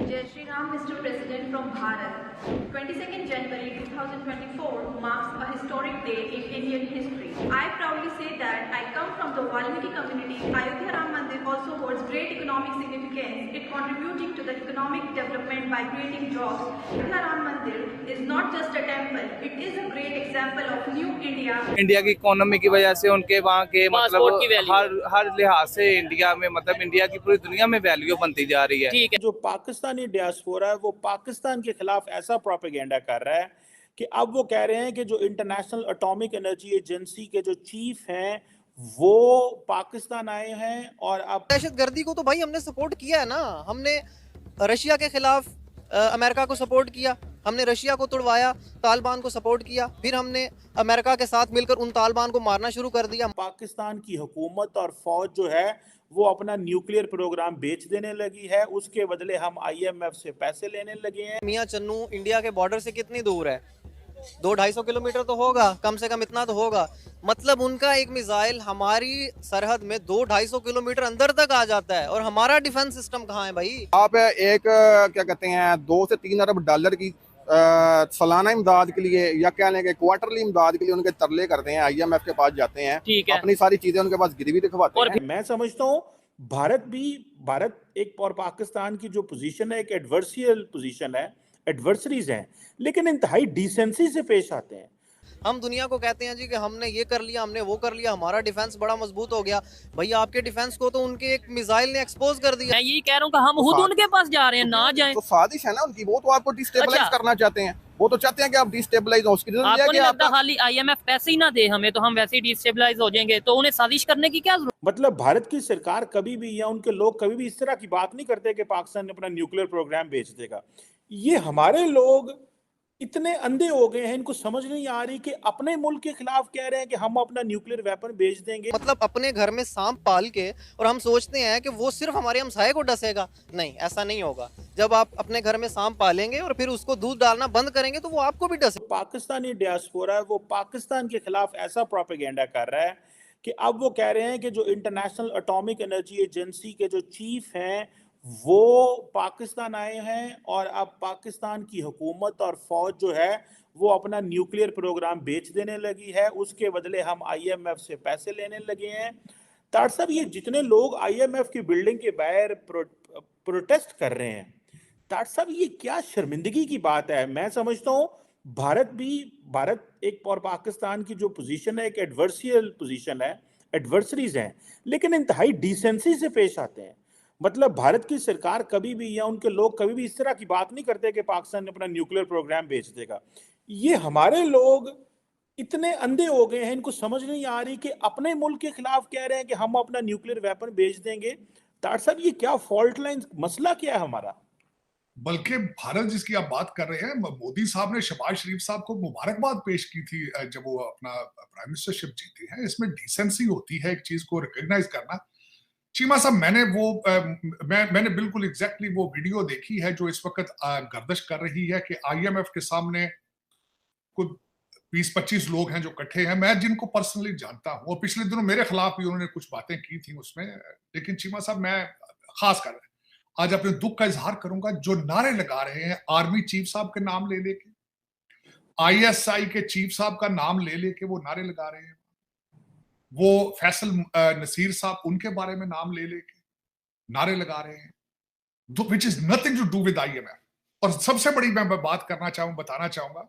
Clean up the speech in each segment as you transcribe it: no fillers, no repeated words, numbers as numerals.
Jai Shri Ram, Mr. President from Bharat. 22nd January 2024 marks a historic day in Indian history. I proudly say that I come from the Valmiki community. Ayodhya Ram Mandir also holds great economic significance. It contributing to the economic development by creating jobs. Ayodhya Ram Mandir is not just a temple, it is a great example of new India. India की economy की वजह से उनके वहाँ के मतलब हर लिहाज से इंडिया में मतलब इंडिया की पूरी दुनिया में वैल्यू बनती जा रही है। ठीक है, जो पाकिस्तानी डियास्पोरा है वो पाकिस्तान के खिलाफ ऐसा प्रोपेगेंडा कर रहा है कि अब वो कह रहे हैं कि जो इंटरनेशनल एटॉमिक एनर्जी एजेंसी के जो चीफ हैं वो पाकिस्तान आए हैं और अब दहशतगर्दी को तो भाई हमने सपोर्ट किया है ना। हमने रशिया के खिलाफ अमेरिका को सपोर्ट किया, हमने रशिया को तुड़वाया, तालिबान को सपोर्ट किया, फिर हमने अमेरिका के साथ मिलकर उन तालिबान को मारना शुरू कर दिया। पाकिस्तान की हुकूमत और फौज जो है वो अपना न्यूक्लियर प्रोग्राम बेच देने लगी है, उसके बदले हम IMF से पैसे लेने लगे हैं। मियां चन्नू इंडिया के बॉर्डर से कितनी दूर है? 200-250 किलोमीटर तो होगा, कम से कम इतना तो होगा। मतलब उनका एक मिसाइल हमारी सरहद में 200-250 किलोमीटर अंदर तक आ जाता है और हमारा डिफेंस सिस्टम कहाँ है भाई? आप एक क्या कहते हैं 2 से 3 अरब डॉलर की सालाना इमदाद के लिए या कह लेंगे क्वार्टरली इमदाद के लिए उनके तरले करते हैं, IMF के पास जाते हैं, अपनी सारी चीजें उनके पास गिरवी दिखवाते हैं। मैं समझता हूँ भारत एक और पाकिस्तान की जो पोजीशन है एक एडवर्सियल पोजीशन है, एडवर्सरीज हैं, लेकिन इंतहाई डिसेंसी से पेश आते हैं। हम दुनिया को कहते हैं जी कि हमने ये कर लिया, हमने वो कर लिया, हमारा डिफेंस बड़ा मजबूत हो गया। भैया आपके डिफेंस को तो उनके एक मिसाइल ने एक्सपोज कर दिया। मैं यही कह रहा हूँ कि हम खुद उनके पास जा रहे हैं, ना जाएं। तो साजिश है ना उनकी, वो तो आपको डिस्टेबलाइज करना चाहते हैं, वो तो चाहते हैं कि आप डिस्टेबलाइज हो। उसकी आपको नहीं लगता खाली IMF पैसे ही ना दे हमें तो हम वैसे ही डिस्टेबलाइज हो जाएंगे? तो उन्हें साजिश करने की क्या जरूरत? मतलब भारत की सरकार कभी भी या उनके लोग कभी भी इस तरह की बात नहीं करते कि पाकिस्तान ने अपना न्यूक्लियर प्रोग्राम बेच देगा। ये हमारे लोग इतने अंधे हो गए हैं, इनको समझ नहीं आ रही कि अपने मुल्क के खिलाफ कह रहे हैं कि हम अपना न्यूक्लियर वेपन बेच देंगे। मतलब अपने घर में सांप पाल के और हम सोचते हैं कि वो सिर्फ हमारे हमसाये को डसेगा। नहीं, ऐसा नहीं होगा। जब आप अपने घर में सांप पालेंगे और फिर उसको दूध डालना बंद करेंगे तो वो आपको भी डसे। पाकिस्तानी डियास्पोरा है वो पाकिस्तान के खिलाफ ऐसा प्रोपेगेंडा कर रहा है कि अब वो कह रहे हैं कि जो इंटरनेशनल एटॉमिक एनर्जी एजेंसी के जो चीफ हैं वो पाकिस्तान आए हैं और अब पाकिस्तान की हुकूमत और फौज जो है वो अपना न्यूक्लियर प्रोग्राम बेच देने लगी है, उसके बदले हम IMF से पैसे लेने लगे हैं। तार साहब, ये जितने लोग IMF की बिल्डिंग के बाहर प्रोटेस्ट कर रहे हैं, तार साहब ये क्या शर्मिंदगी की बात है। मैं समझता हूँ भारत एक और पाकिस्तान की जो पोजीशन है एक एडवर्सियल पोजीशन है, एडवर्सरीज हैं, लेकिन इंतहाई डिसेंसी से पेश आते हैं। मतलब भारत की सरकार कभी भी या उनके लोग कभी भी इस तरह की बात नहीं करते कि पाकिस्तान ने अपना न्यूक्लियर प्रोग्राम बेच देगा। ये हमारे लोग इतने अंधे हो गए हैं, इनको समझ नहीं आ रही कि अपने मुल्क के खिलाफ कह रहे हैं कि हम अपना न्यूक्लियर वेपन बेच देंगे। तार साहब ये क्या फॉल्ट लाइन, मसला क्या है हमारा? बल्कि भारत जिसकी आप बात कर रहे हैं, मोदी साहब ने शहबाज शरीफ साहब को मुबारकबाद पेश की थी जब वो अपना प्राइम मिनिस्टरशिप जीते हैं। इसमें डिसेंसी होती है एक चीज को रिकॉग्नाइज करना। चीमा साहब, मैंने बिल्कुल एग्जैक्टली वो वीडियो देखी है जो इस वक्त गर्दिश कर रही है कि IMF के सामने कुछ 20-25 लोग हैं जो इकट्ठे हैं, मैं जिनको पर्सनली जानता हूं, और पिछले दिनों मेरे खिलाफ भी उन्होंने कुछ बातें की थी उसमें। लेकिन चीमा साहब, मैं खास कर आज अपने दुख का इजहार करूंगा, जो नारे लगा रहे हैं आर्मी चीफ साहब के नाम ले लेके, ISI के चीफ साहब का नाम ले लेके वो नारे लगा रहे हैं, वो फैसल नसीर साहब उनके बारे में नाम ले लेके नारे लगा रहे हैं, which is nothing to do with IMF। और सबसे बड़ी मैं बात बताना चाहूंगा,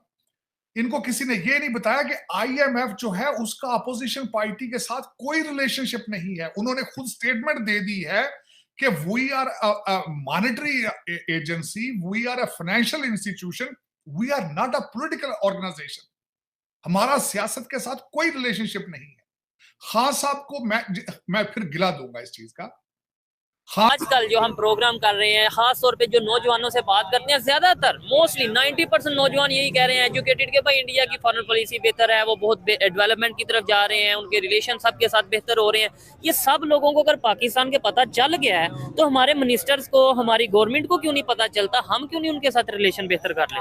इनको किसी ने ये नहीं बताया कि IMF जो है उसका अपोजिशन पार्टी के साथ कोई रिलेशनशिप नहीं है। उन्होंने खुद स्टेटमेंट दे दी है कि we are a monetary agency, we are a financial institution, we are not a political organisation. हमारा सियासत के साथ कोई रिलेशनशिप नहीं है। खान साहब को मैं फिर गिला दूंगा इस चीज का। आजकल जो हम प्रोग्राम कर रहे हैं, खास तौर पे जो नौजवानों से बात करते हैं, ज्यादातर मोस्टली 90% नौजवान यही कह रहे हैं एजुकेटेड के भाई इंडिया की फॉरेन पॉलिसी बेहतर है, वो बहुत डेवलपमेंट की तरफ जा रहे हैं, उनके रिलेशन सबके साथ बेहतर हो रहे हैं। ये सब लोगों को अगर पाकिस्तान के पता चल गया है तो हमारे मिनिस्टर्स को, हमारी गवर्नमेंट को क्यों नहीं पता चलता? हम क्यों नहीं उनके साथ रिलेशन बेहतर कर लेते?